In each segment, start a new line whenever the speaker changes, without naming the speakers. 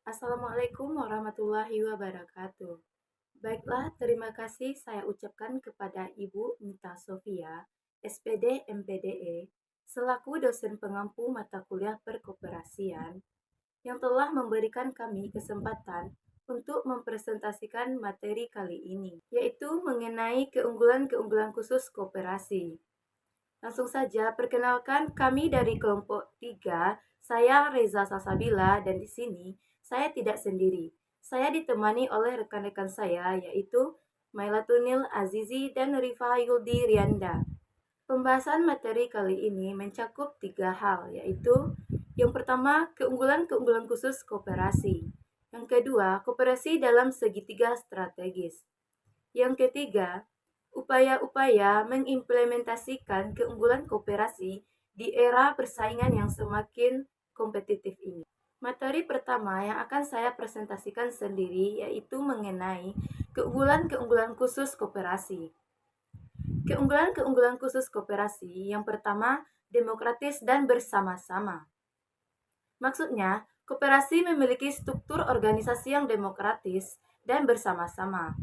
Assalamualaikum warahmatullahi wabarakatuh. Baiklah, terima kasih saya ucapkan kepada Ibu Nita Sofia, SPD MPDE, selaku dosen pengampu mata kuliah perkoperasian, yang telah memberikan kami kesempatan untuk mempresentasikan materi kali ini, yaitu mengenai keunggulan-keunggulan khusus koperasi. Langsung saja, perkenalkan kami dari kelompok 3. Saya Reza Salsabila dan di sini saya tidak sendiri. Saya ditemani oleh rekan-rekan saya yaitu Mailatunil Azizi dan Rifa Yuldi Rianda. Pembahasan materi kali ini mencakup 3 hal, yaitu yang pertama, keunggulan-keunggulan khusus koperasi. Yang kedua, koperasi dalam segitiga strategis. Yang ketiga, upaya-upaya mengimplementasikan keunggulan koperasi di era persaingan yang semakin kompetitif ini. Materi pertama yang akan saya presentasikan sendiri yaitu mengenai keunggulan-keunggulan khusus koperasi. Keunggulan-keunggulan khusus koperasi yang pertama, demokratis dan bersama-sama. Maksudnya, koperasi memiliki struktur organisasi yang demokratis dan bersama-sama.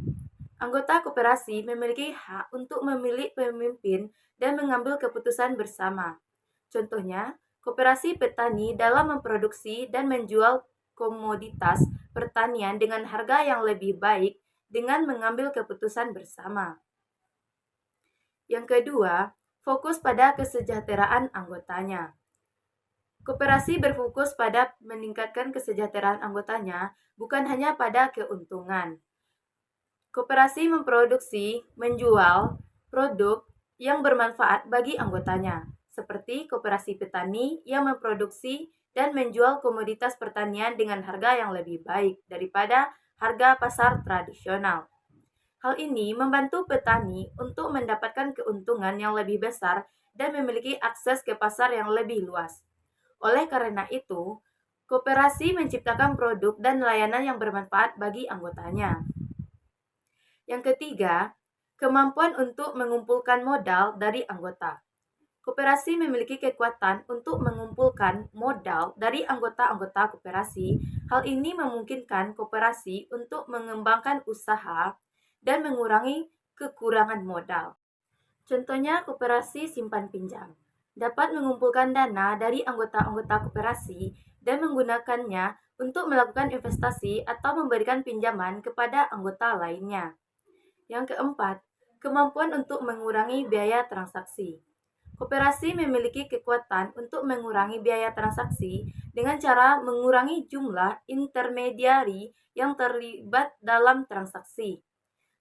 Anggota koperasi memiliki hak untuk memilih pemimpin dan mengambil keputusan bersama. Contohnya, koperasi petani dalam memproduksi dan menjual komoditas pertanian dengan harga yang lebih baik dengan mengambil keputusan bersama. Yang kedua, fokus pada kesejahteraan anggotanya. Koperasi berfokus pada meningkatkan kesejahteraan anggotanya, bukan hanya pada keuntungan. Koperasi memproduksi, menjual produk yang bermanfaat bagi anggotanya, seperti koperasi petani yang memproduksi dan menjual komoditas pertanian dengan harga yang lebih baik daripada harga pasar tradisional. Hal ini membantu petani untuk mendapatkan keuntungan yang lebih besar dan memiliki akses ke pasar yang lebih luas. Oleh karena itu, koperasi menciptakan produk dan layanan yang bermanfaat bagi anggotanya. Yang ketiga, kemampuan untuk mengumpulkan modal dari anggota. Koperasi memiliki kekuatan untuk mengumpulkan modal dari anggota-anggota koperasi. Hal ini memungkinkan koperasi untuk mengembangkan usaha dan mengurangi kekurangan modal. Contohnya koperasi simpan pinjam dapat mengumpulkan dana dari anggota-anggota koperasi dan menggunakannya untuk melakukan investasi atau memberikan pinjaman kepada anggota lainnya. Yang keempat, kemampuan untuk mengurangi biaya transaksi. Koperasi memiliki kekuatan untuk mengurangi biaya transaksi dengan cara mengurangi jumlah intermediari yang terlibat dalam transaksi.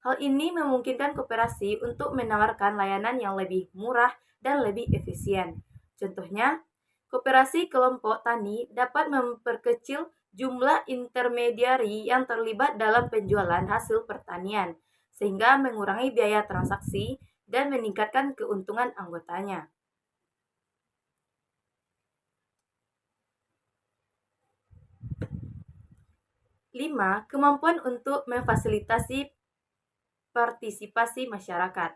Hal ini memungkinkan koperasi untuk menawarkan layanan yang lebih murah dan lebih efisien. Contohnya, koperasi kelompok tani dapat memperkecil jumlah intermediari yang terlibat dalam penjualan hasil pertanian, sehingga mengurangi biaya transaksi dan meningkatkan keuntungan anggotanya. 5. Kemampuan untuk memfasilitasi partisipasi masyarakat.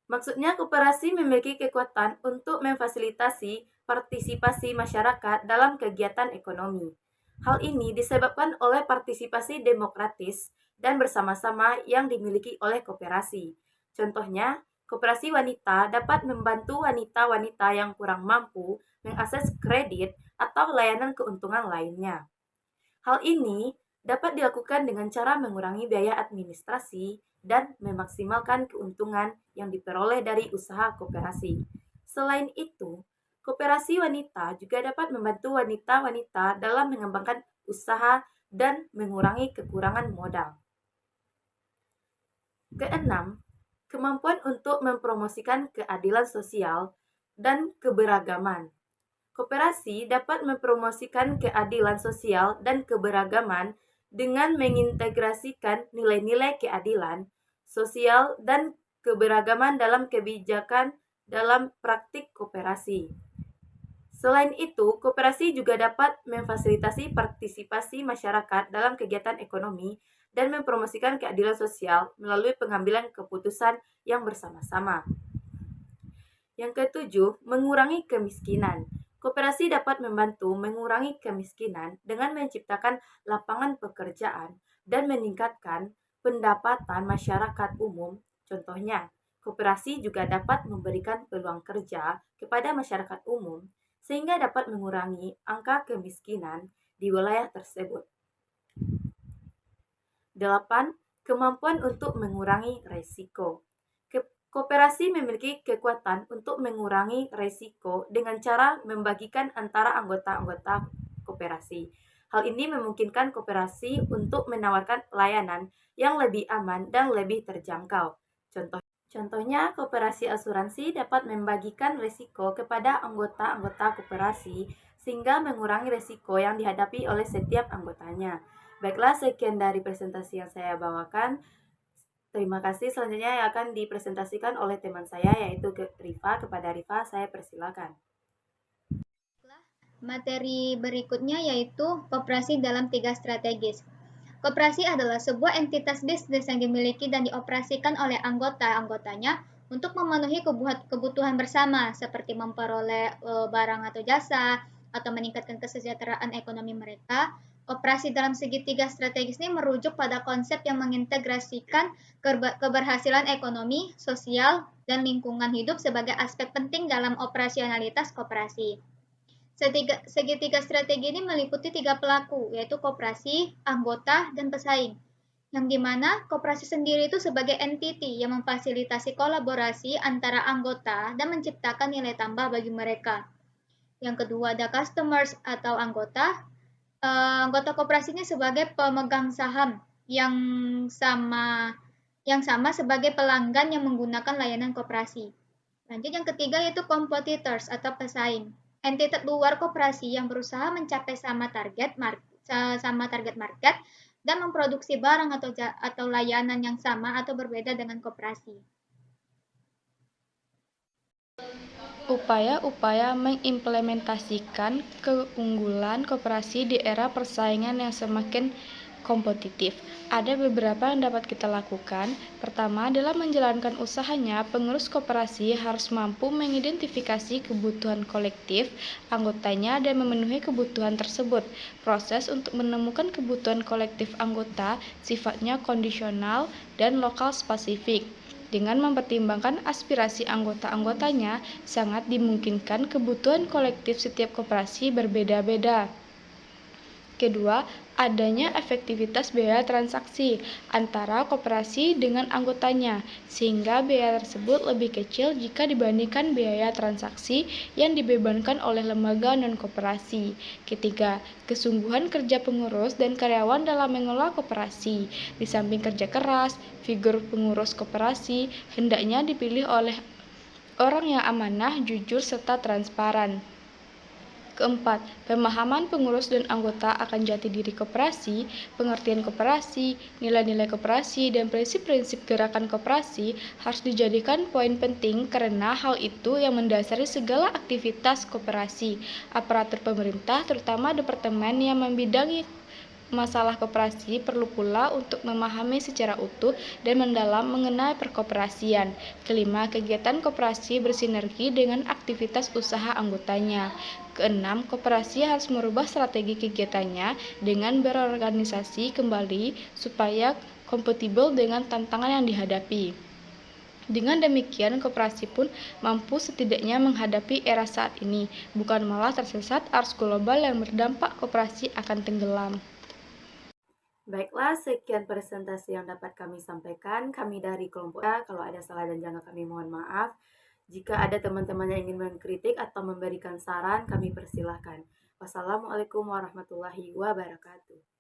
Maksudnya, koperasi memiliki kekuatan untuk memfasilitasi partisipasi masyarakat dalam kegiatan ekonomi. Hal ini disebabkan oleh partisipasi demokratis dan bersama-sama yang dimiliki oleh koperasi. Contohnya, koperasi wanita dapat membantu wanita-wanita yang kurang mampu mengakses kredit atau layanan keuntungan lainnya. Hal ini dapat dilakukan dengan cara mengurangi biaya administrasi dan memaksimalkan keuntungan yang diperoleh dari usaha koperasi. Selain itu, koperasi wanita juga dapat membantu wanita-wanita dalam mengembangkan usaha dan mengurangi kekurangan modal. Keenam, kemampuan untuk mempromosikan keadilan sosial dan keberagaman. Koperasi dapat mempromosikan keadilan sosial dan keberagaman dengan mengintegrasikan nilai-nilai keadilan sosial dan keberagaman dalam kebijakan dalam praktik koperasi. Selain itu, koperasi juga dapat memfasilitasi partisipasi masyarakat dalam kegiatan ekonomi dan mempromosikan keadilan sosial melalui pengambilan keputusan yang bersama-sama. Yang ketujuh, mengurangi kemiskinan. Koperasi dapat membantu mengurangi kemiskinan dengan menciptakan lapangan pekerjaan dan meningkatkan pendapatan masyarakat umum. Contohnya, koperasi juga dapat memberikan peluang kerja kepada masyarakat umum sehingga dapat mengurangi angka kemiskinan di wilayah tersebut. 8. Kemampuan untuk mengurangi resiko. Koperasi memiliki kekuatan untuk mengurangi resiko dengan cara membagikan antara anggota-anggota koperasi. Hal ini memungkinkan koperasi untuk menawarkan layanan yang lebih aman dan lebih terjangkau. Contohnya, koperasi asuransi dapat membagikan risiko kepada anggota-anggota koperasi sehingga mengurangi risiko yang dihadapi oleh setiap anggotanya. Baiklah, sekian dari presentasi yang saya bawakan. Terima kasih. Selanjutnya yang akan dipresentasikan oleh teman saya yaitu Rifa. Kepada Rifa, saya persilakan.
Materi berikutnya yaitu koperasi dalam 3 strategis. Koperasi adalah sebuah entitas bisnis yang dimiliki dan dioperasikan oleh anggota-anggotanya untuk memenuhi kebutuhan bersama seperti memperoleh barang atau jasa atau meningkatkan kesejahteraan ekonomi mereka. Operasi dalam segitiga strategis ini merujuk pada konsep yang mengintegrasikan keberhasilan ekonomi, sosial, dan lingkungan hidup sebagai aspek penting dalam operasionalitas koperasi. Segitiga strategi ini meliputi 3 pelaku, yaitu koperasi, anggota, dan pesaing. Yang dimana koperasi sendiri itu sebagai entiti yang memfasilitasi kolaborasi antara anggota dan menciptakan nilai tambah bagi mereka. Yang kedua ada customers atau anggota. Anggota koperasinya sebagai pemegang saham yang sama sebagai pelanggan yang menggunakan layanan koperasi. Lanjut yang ketiga yaitu competitors atau pesaing. Entitas luar koperasi yang berusaha mencapai sama target market dan memproduksi barang atau layanan yang sama atau berbeda dengan koperasi.
Upaya-upaya mengimplementasikan keunggulan koperasi di era persaingan yang semakin kompetitif. Ada beberapa yang dapat kita lakukan. Pertama, dalam menjalankan usahanya, pengurus koperasi harus mampu mengidentifikasi kebutuhan kolektif anggotanya dan memenuhi kebutuhan tersebut. Proses untuk menemukan kebutuhan kolektif anggota sifatnya kondisional dan lokal spesifik. Dengan mempertimbangkan aspirasi anggota-anggotanya, sangat dimungkinkan kebutuhan kolektif setiap koperasi berbeda-beda. Kedua, adanya efektivitas biaya transaksi antara koperasi dengan anggotanya, sehingga biaya tersebut lebih kecil jika dibandingkan biaya transaksi yang dibebankan oleh lembaga non-koperasi. Ketiga, kesungguhan kerja pengurus dan karyawan dalam mengelola koperasi. Di samping kerja keras, figur pengurus koperasi hendaknya dipilih oleh orang yang amanah, jujur, serta transparan. Keempat, pemahaman pengurus dan anggota akan jati diri koperasi, pengertian koperasi, nilai-nilai koperasi, dan prinsip-prinsip gerakan koperasi harus dijadikan poin penting karena hal itu yang mendasari segala aktivitas koperasi. Aparatur pemerintah, terutama departemen yang membidangi masalah koperasi perlu pula untuk memahami secara utuh dan mendalam mengenai perkoperasian. Kelima, kegiatan koperasi bersinergi dengan aktivitas usaha anggotanya. Keenam, koperasi harus merubah strategi kegiatannya dengan berorganisasi kembali supaya kompatibel dengan tantangan yang dihadapi. Dengan demikian, koperasi pun mampu setidaknya menghadapi era saat ini, bukan malah tersesat arus global yang berdampak koperasi akan tenggelam.
Baiklah, sekian presentasi yang dapat kami sampaikan. Kami dari kelompok A, kalau ada salah dan jangan kami mohon maaf. Jika ada teman-teman yang ingin mengkritik atau memberikan saran, kami persilahkan. Wassalamualaikum warahmatullahi wabarakatuh.